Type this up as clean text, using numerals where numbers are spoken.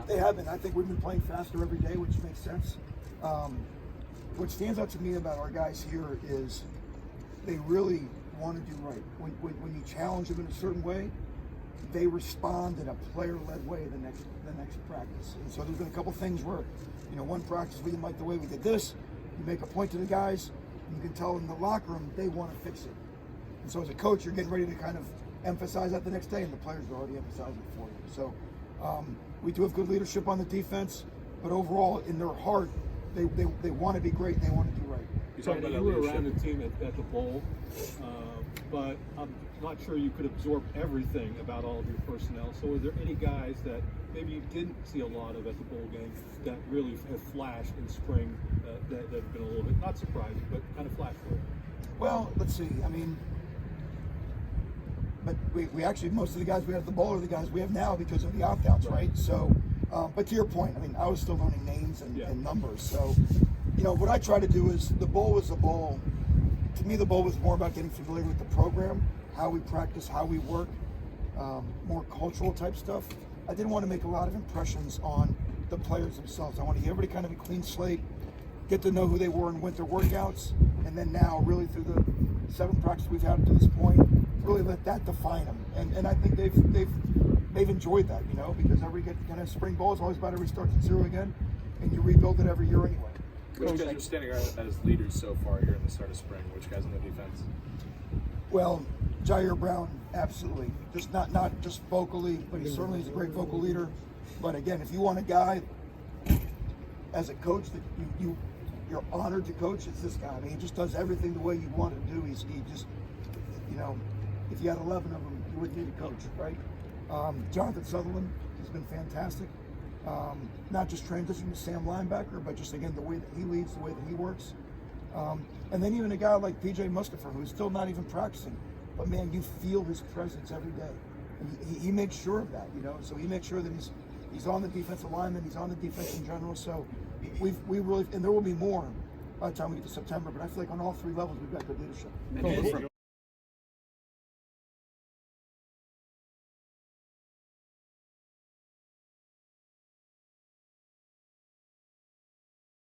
They have been. I think we've been playing faster every day, which makes sense. What stands out to me about our guys here is they really want to do right. When you challenge them in a certain way, they respond in a player-led way the next practice. And so there's been a couple things where, one practice we didn't like the way we did this. You make a point to the guys, and you can tell in the locker room they want to fix it. And so as a coach, you're getting ready to kind of emphasize that the next day, and the players are already emphasizing it for you. So we do have good leadership on the defense, but overall, in their heart, they want to be great and they want to do right. You were around the team at the bowl, but I'm not sure you could absorb everything about all of your personnel. So are there any guys that maybe you didn't see a lot of at the bowl game that really have flashed in spring that have been a little bit, not surprising, but kind of flashed for you? Well, let's see. But we actually, most of the guys we had at the bowl are the guys we have now because of the opt-outs, right? So, but to your point, I was still learning names and numbers. So, what I try to do is the bowl was a bowl. To me, the bowl was more about getting familiar with the program, how we practice, how we work, more cultural type stuff. I didn't want to make a lot of impressions on the players themselves. I want to get everybody kind of a clean slate, get to know who they were in winter workouts, and then now really through the 7 practices we've had to this point, really let that define them. And I think they've enjoyed that, because every kind of spring ball is always about to restart at 0 again, and you rebuild it every year anyway. Which guys are standing out as leaders so far here in the start of spring? Which guys on the defense? Well, Jair Brown, absolutely. Just not just vocally, but he certainly is a great vocal leader. But again, if you want a guy as a coach that you're honored to coach, it's this guy. He just does everything the way you want to do. He just, if you had 11 of them, you wouldn't need a coach, right? Jonathan Sutherland has been fantastic. Not just transitioning to Sam linebacker, but just again the way that he leads, the way that he works. And then even a guy like PJ Mustafa, who's still not even practicing, but man, you feel his presence every day. And he makes sure of that, So he makes sure that he's on the defensive lineman, he's on the defense in general. So we really, and there will be more by the time we get to September. But I feel like on all 3 levels we've got good leadership.